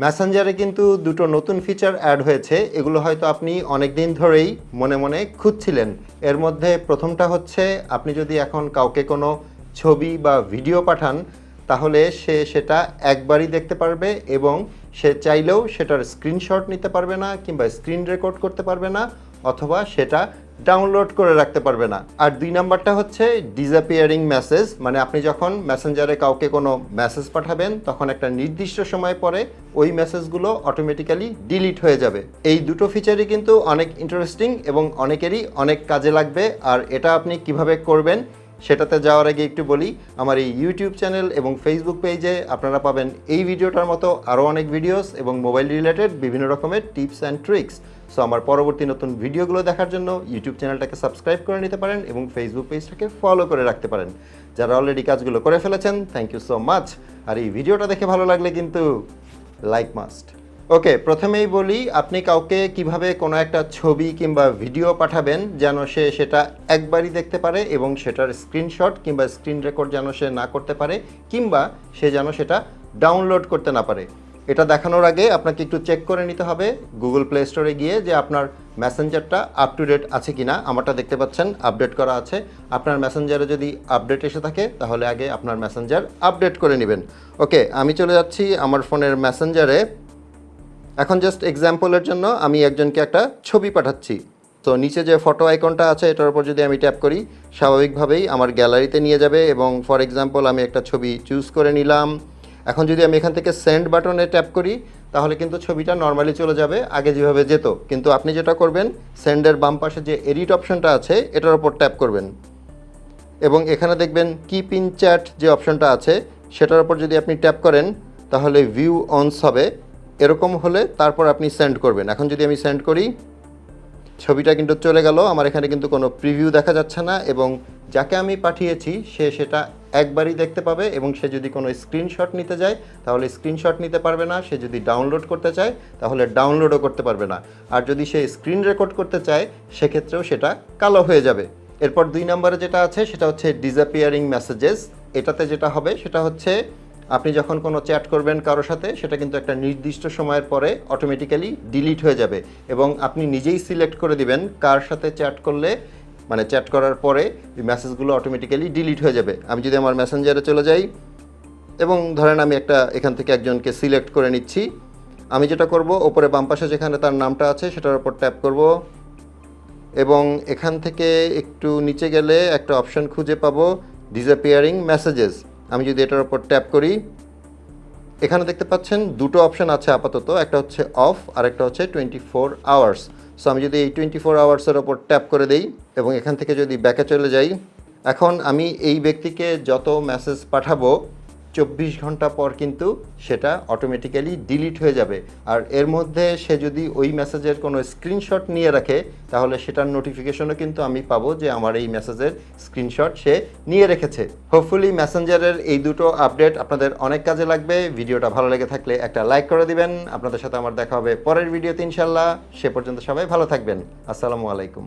মেসেঞ্জারে কিন্তু দুটো নতুন ফিচার অ্যাড হয়েছে, এগুলো হয়তো আপনি অনেক দিন ধরেই মনে মনে খুঁজছিলেন। এর মধ্যে প্রথমটা হচ্ছে, আপনি যদি এখন কাউকে কোনো ছবি বা ভিডিও পাঠান, তাহলে সে সেটা একবারই দেখতে পারবে এবং সে চাইলেও সেটার স্ক্রিনশট নিতে পারবে না কিংবা স্ক্রিন রেকর্ড করতে পারবে না, অথবা সেটা ডাউনলোড করে রাখতে পারবে না। আর 2 নাম্বারটা হচ্ছে ডিসঅ্যাপিয়ারিং মেসেজ, মানে আপনি যখন মেসেঞ্জারে কাউকে কোনো মেসেজ পাঠাবেন, তখন একটা নির্দিষ্ট সময় পরে ওই মেসেজগুলো অটোমেটিক্যালি ডিলিট হয়ে যাবে। এই দুটো ফিচারই কিন্তু অনেক ইন্টারেস্টিং এবং অনেকেরই অনেক কাজে লাগবে। আর এটা আপনি কিভাবে করবেন সেটাতে যাওয়ার আগে একটু বলি, আমার এই ইউটিউব চ্যানেল এবং ফেসবুক পেজে আপনারা পাবেন এই ভিডিওটার মতো আরও অনেক ভিডিওস এবং মোবাইল রিলেটেড বিভিন্ন রকমের টিপস অ্যান্ড ট্রিক্স। সো আমার পরবর্তী নতুন ভিডিওগুলো দেখার জন্য ইউটিউব চ্যানেলটাকে সাবস্ক্রাইব করে নিতে পারেন এবং ফেসবুক পেজটাকে ফলো করে রাখতে পারেন। যারা অলরেডি কাজগুলো করে ফেলেছেন, থ্যাংক ইউ সো মাচ। আর এই ভিডিওটা দেখে ভালো লাগলে কিন্তু লাইক মাস্ট। ওকে, প্রথমেই বলি, আপনি কাউকে কিভাবে কোনো একটা ছবি কিংবা ভিডিও পাঠাবেন যেন সে সেটা একবারই দেখতে পারে এবং সেটার স্ক্রিনশট কিংবা স্ক্রিন রেকর্ড যেন সে না করতে পারে কিংবা সে যেন সেটা ডাউনলোড করতে না পারে। এটা দেখানোর আগে আপনাকে একটু চেক করে নিতে হবে গুগল প্লে স্টোরে গিয়ে যে আপনার মেসেঞ্জারটা আপ টু ডেট আছে কি না। আমারটা দেখতে পাচ্ছেন আপডেট করা আছে। আপনার মেসেঞ্জারে যদি আপডেট এসে থাকে তাহলে আগে আপনার মেসেঞ্জার আপডেট করে নেবেন। ওকে, আমি চলে যাচ্ছি আমার ফোনের মেসেঞ্জারে। এখন জাস্ট এক্সাম্পলের জন্য আমি একজনকে একটা ছবি পাঠাচ্ছি। তো নিচে যে ফটো আইকনটা আছে এটার উপর যদি আমি ট্যাপ করি, স্বাভাবিকভাবেই আমার গ্যালারিতে নিয়ে যাবে এবং ফর এক্সাম্পল আমি একটা ছবি চুজ করে নিলাম। এখন যদি আমি এখান থেকে সেন্ড বাটনে ট্যাপ করি তাহলে কিন্তু ছবিটা নর্মালি চলে যাবে আগে যেভাবে যেত। কিন্তু আপনি যেটা করবেন, সেন্ডের বাম পাশে যে এডিট অপশনটা আছে এটার উপর ট্যাপ করবেন এবং এখানে দেখবেন কিপ ইন চ্যাট যে অপশনটা আছে সেটার উপর যদি আপনি ট্যাপ করেন তাহলে ভিউ অনস হবে। এরকম হলে তারপর আপনি সেন্ড করবেন। এখন যদি আমি সেন্ড করি, ছবিটা কিন্তু চলে গেল, আমার এখানে কিন্তু কোনো প্রিভিউ দেখা যাচ্ছে না এবং যাকে আমি পাঠিয়েছি সে সেটা একবারই দেখতে পাবে এবং সে যদি কোনো স্ক্রিনশট নিতে যায় তাহলে স্ক্রিনশট নিতে পারবে না, সে যদি ডাউনলোড করতে চায় তাহলে ডাউনলোডও করতে পারবে না, আর যদি সে স্ক্রিন রেকর্ড করতে চায় সেক্ষেত্রেও সেটা কালো হয়ে যাবে। এরপর 2 নম্বরে যেটা আছে সেটা হচ্ছে ডিসঅ্যাপিয়ারিং মেসেজেস। এটাতে যেটা হবে সেটা হচ্ছে, আপনি যখন কোনো চ্যাট করবেন কারোর সাথে সেটা কিন্তু একটা নির্দিষ্ট সময়ের পরে অটোমেটিক্যালি ডিলিট হয়ে যাবে এবং আপনি নিজেই সিলেক্ট করে দিবেন কার সাথে চ্যাট করলে, মানে চ্যাট করার পরে এই মেসেজগুলো অটোমেটিক্যালি ডিলিট হয়ে যাবে। আমি যদি আমার মেসেঞ্জারে চলে যাই এবং ধরেন আমি এখান থেকে একজনকে সিলেক্ট করে নিচ্ছি, আমি যেটা করব, ওপরে বাম পাশে যেখানে তার নামটা আছে সেটার উপর ট্যাপ করব এবং এখান থেকে একটু নিচে গেলে একটা অপশন খুঁজে পাবো ডিসঅ্যাপিয়ারিং মেসেজেস। আমি যদি এটার উপর ট্যাপ করি, এখানে দেখতে পাচ্ছেন দুটো অপশন আছে আপাতত, একটা হচ্ছে অফ আর একটা হচ্ছে 24 আওয়ার্স। সো আমি যদি এই 24 আওয়ার্সের ওপর ট্যাপ করে দেই এবং এখান থেকে যদি ব্যাকে চলে যাই, এখন আমি এই ব্যক্তিকে যত মেসেজ পাঠাবো 24 ঘন্টা পর কিন্তু সেটা অটোমেটিক্যালি ডিলিট হয়ে যাবে। আর এর মধ্যে সে যদি ওই মেসেজের কোনো স্ক্রিনশট নিয়ে রাখে তাহলে সেটার নোটিফিকেশনও কিন্তু আমি পাবো যে আমার এই মেসেজের স্ক্রিনশট সে নিয়ে রেখেছে। হোপফুলি মেসেঞ্জারের এই দুটো আপডেট আপনাদের অনেক কাজে লাগবে। ভিডিওটা ভালো লেগে থাকলে একটা লাইক করে দিবেন। আপনাদের সাথে আমার দেখা হবে পরের ভিডিওতে ইনশাল্লাহ। সে পর্যন্ত সবাই ভালো থাকবেন। আসসালামু আলাইকুম।